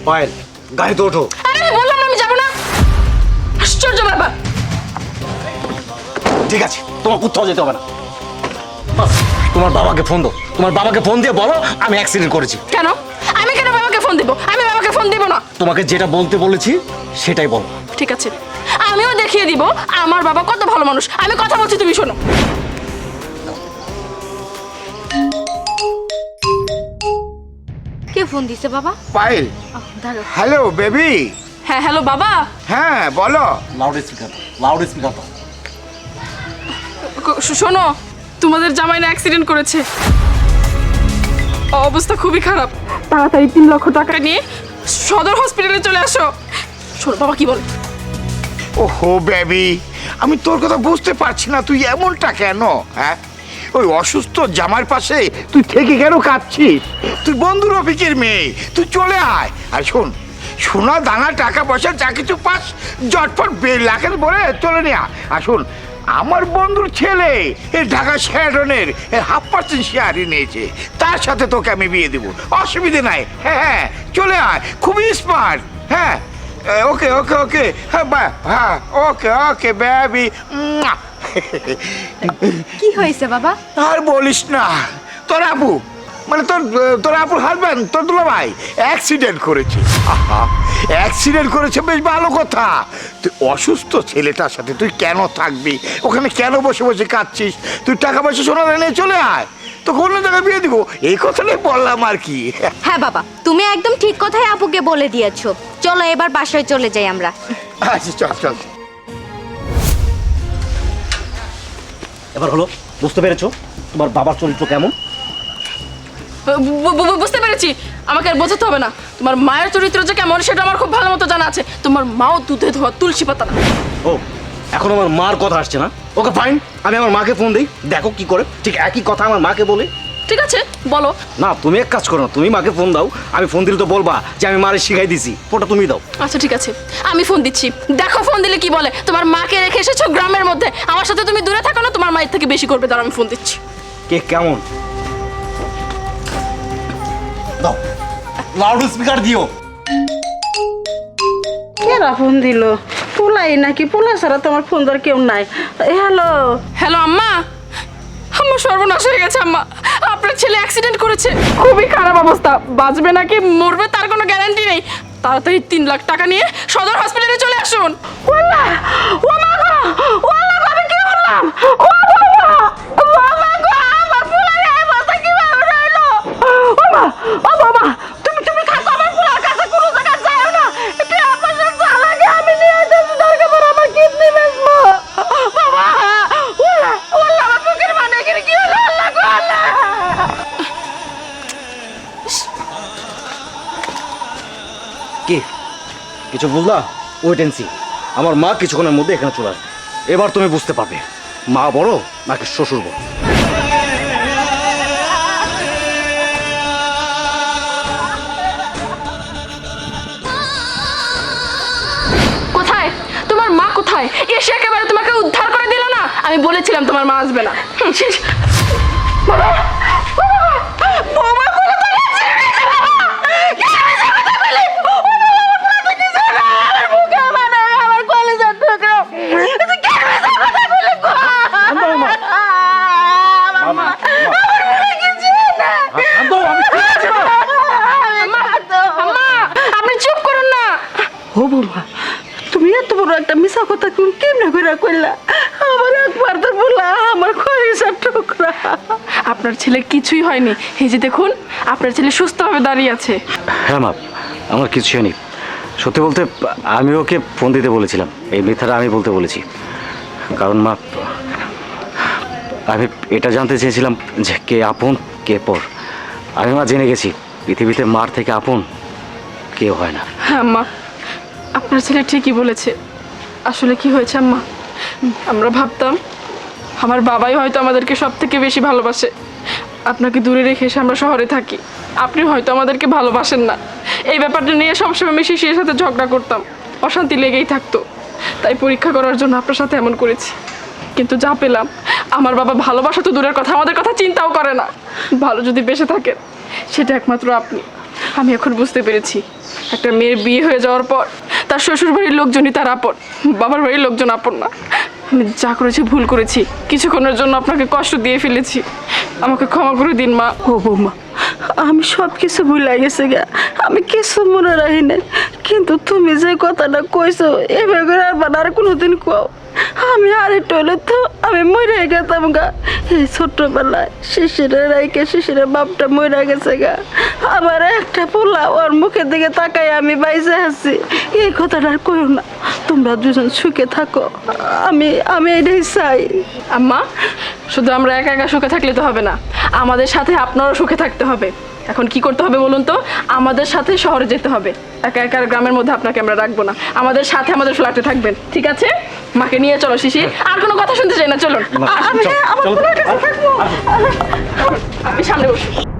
পায়েল গাড়িতে ওঠো। আরে বললাম না আমি যাব না। আশ্চর্য ব্যাপার। ঠিক আছে, তোমার কোথাও যেতে হবে না। বাস, তোমার বাবাকে ফোন দাও। তোমার বাবাকে ফোন দিয়ে বলো আমি অ্যাক্সিডেন্ট করেছি। কেন? আমি কেন বাবাকে ফোন দিব? আমি বাবাকে ফোন দিব না। তোমাকে যেটা বলতে বলেছি সেটাই বলো। ঠিক আছে, আমিও দেখিয়ে দিব আমার বাবা কত ভালো মানুষ। আমি কথা বলছি, তুমি শোনো। কে ফোন দিছে বাবা? পায়েল, দাঁড়াও। Hello baby. হ্যাঁ হ্যালো বাবা। হ্যাঁ বলো। লাউড স্পিকার, লাউড স্পিকার দাও। শোনো, তোমাদের জামাইনা অ্যাক্সিডেন্ট করেছে, অবস্থা খুবই খারাপ। তাড়াতাড়ি 3 লক্ষ টাকা নিয়ে সদর হসপিটালে চলে আসো। শোনো বাবা কি বলে। ওহো বেবি, আমি তোর কথা বুঝতে পারছি না, তুই এমনটা কেন? হ্যাঁ, ওই অসুস্থ জামার পাশে তুই থেকে কেন কাঁদছিস? তুই বন্ধু রফিকের মেয়ে, তুই চলে আয়। আর শোন, সোনা দানা টাকা পয়সা যা কিছু পাস জটফট লাখের বলে চলে নিয়ে আয়। আর শোন, আমার বন্ধুর ছেলে এই ঢাকা শেয়ারনের 0.5% শেয়ারই নিয়েছে, তার সাথে তোকে আমি বিয়ে দেবো, অসুবিধে নাই। হ্যাঁ হ্যাঁ, চলে আয়, খুবই স্মার্ট। হ্যাঁ ওকে ওকে ওকে, হ্যাঁ বা হ্যাঁ, ওকে ওকে বেবি। কি হয়েছে বাবা? আর বলিস না, তোর আপু মানে তোর আপুর হাজব্যান্ড, তোর দুলাভাই অ্যাক্সিডেন্ট করেছে। আহা, অ্যাক্সিডেন্ট করেছে বেশ ভালো কথা। তুই অসুস্থ ছেলেটার সাথে তুই কেন থাকবি ওখানে? কেন বসে বসে কাঁদছিস? তুই টাকা পয়সা সোনা নিয়ে চলে আয়, তোকে অন্য জায়গায় বিয়ে দিব, এই কথাটাই বললাম আর কি। হ্যাঁ বাবা, তুমি একদম ঠিক কথাই আপুকে বলে দিয়েছো। চলো এবার বাসায় চলে যাই আমরা। আচ্ছা চল চল। এবার হলো, বুঝতে পেরেছো তোমার বাবার চরিত্র কেমন? বুঝতে পেরেছি, আমাকে আর বোঝাতে হবে না। তোমার মায়ের চরিত্র যে কেমন সেটা আমার খুব ভালো মতো জানা আছে। তোমার মাও দুধে ধোয়া তুলসী পাতা না। ও, এখন আমার মার কথা আসছে না? ওকে ফাইন, আমি আমার মাকে ফোন দিই, দেখো কি করে। ঠিক একই কথা আমার মাকে বলে। ঠিক আছে বলো। না, তুমি এক কাজ করো না, তুমি মাকে ফোন দাও। আমি ফোন দিলে তো বলবা যে আমি মারে শিখাই দিছি, ফোনটা তুমি দাও। আচ্ছা ঠিক আছে, আমি ফোন দিচ্ছি। দেখো ফোন দিলে কি বলে। তোমার মাকে রেখে এসেছো গ্রামের মধ্যে, আমার সাথে তুমি দূরে থাকো না, তোমার মায়ের থেকে বেশি করবে। দাঁড়াও আমি ফোন দিচ্ছি। কে কেমন? দাও, লাউড স্পিকার দিও। কেরা ফোন দিল? পোলাই নাকি? পোলা ছাড়া তোমার ফোন ধর কেউ নাই। হ্যালো হ্যালো আম্মা। আমার সর্বনাশ হয়ে গেছে আম্মা, আপনার ছেলে অ্যাক্সিডেন্ট করেছে, খুবই খারাপ অবস্থা। বাঁচবে নাকি মরবে তার কোনো গ্যারান্টি নেই। তাড়াতাড়ি 3 লাখ টাকা নিয়ে সদর হসপিটালে চলে আসুন। ওলা ও মা গো, ওলা গো, আমি কি বললাম? ও বাবা, ও মা গো, আমার পোলাই এই মাথা কি ভাবে হইলো? ও মা, ও বাবা, তুমি থাকো, আমার পোলার কাছে কোনো জায়গা যাও না। এটা আমার যা লাগে আমি নিয়ে যাচ্ছি, দরকার পড়ে আমার কিডনি বেচবো। বাবা, ওলা ওলা, আমার বুকের মানে কি হলো? আল্লাহ গো আল্লাহ। কি কিছু বুঝলা? Wait and see. আমার মা কিছুক্ষণের মধ্যে এখানে চলে আসবে, এবার তুমি বুঝতে পারবে মা বড় নাকি শ্বশুর বড়। কোথায় তোমার মা? কোথায়? এসে একেবারে তোমাকে উদ্ধার করে দিল না? আমি বলেছিলাম তোমার মা আসবে না। বাবা, বাবা, কোলে তো গেছে। কি হয়েছে কথা বলে? আমার বুকে মানে আমার কলেজের টুকরো। তুই কেন এসব কথা বলে গো? আম্মা, আমার মনে কিছু না। আম্মা, আপনি চুপ করুন না। ও বৌমা, তুমি এত বড় একটা মিশা কথা কেমনে করে কইলা? আমার একবার তো বলা আমার কলিজার টুকরা। আপনার ছেলে কিছুই হয়নি, এই যে দেখুন আপনার ছেলে সুস্থভাবে দাঁড়িয়ে আছে। হ্যাঁ মা, আমার কিছু হয়নি। সত্যি বলতে আমি ওকে ফোন দিতে বলেছিলাম, এই মিথ্যাটা আমি বলতে বলেছি। কারণ মা, আমি এটা জানতে চেয়েছিলাম যে কে আপন কে পর। আমি মা জেনে গেছি পৃথিবীতে মার থেকে আপন কেউ হয় না। হ্যাঁ আম্মা, আপনার ছেলে ঠিকই বলেছে। আসলে কি হয়েছে আম্মা, আমরা ভাবতাম আমার বাবাই হয়তো আমাদেরকে সব থেকে বেশি ভালোবাসে। আপনাকে দূরে রেখে এসে আমরা শহরে থাকি, আপনি হয়তো আমাদেরকে ভালোবাসেন না। এই ব্যাপারটা নিয়ে সবসময় আমি শিশিরের সাথে ঝগড়া করতাম, অশান্তি লেগেই থাকতো। তাই পরীক্ষা করার জন্য আপনার সাথে এমন করেছি। কিন্তু যা পেলাম, আমার বাবা ভালোবাসা তো দূরের কথা, আমাদের কথা চিন্তাও করে না। ভালো যদি বেঁচে থাকেন সেটা একমাত্র আপনি। আমি এখন বুঝতে পেরেছি একটা মেয়ের বিয়ে হয়ে যাওয়ার পর তার শ্বশুর বাড়ির লোকজনই তার আপন, বাবার বাড়ির লোকজন আপন না। আমি যা করেছি ভুল করেছি, কিছুক্ষণের জন্য আপনাকে কষ্ট দিয়ে ফেলেছি, আমাকে ক্ষমা করে দিন মা। ও বৌমা, আমি সব কিছু ভুলে গেছি গা, আমি কিছু মনে রাখি নাই। কিন্তু তুমি যে কথাটা কইছো এভাবে আর কোনোদিন কও, আমি আর একটু হলে তো আমি মরে গেতাম গা। এই ছোট্টবেলায় শিশিরের বাপটা মরে গেছে গা, আমার একটা পোলা ওর মুখের দিকে তাকাই আমি বাইজে আছি। এই কথাটা আর কইও না, তোমরা দুজন সুখে থাকো, আমি এটাই চাই। আম্মা, শুধু আমরা একা একা সুখে থাকলে তো হবে না, আমাদের সাথে আপনারও সুখে থাকতে হবে। এখন কি করতে হবে বলুন তো? আমাদের সাথে শহরে যেতে হবে। একা একা গ্রামের মধ্যে আপনাকে আমরা রাখবো না, আমাদের সাথে আমাদের ফ্ল্যাটে থাকবেন, ঠিক আছে? মাকে নিয়ে চলো শিশির, আর কোনো কথা শুনতে চাই না, চলুন। আমি আমার পোলার কাছে থাকবো। আপনি সামনে বসুন।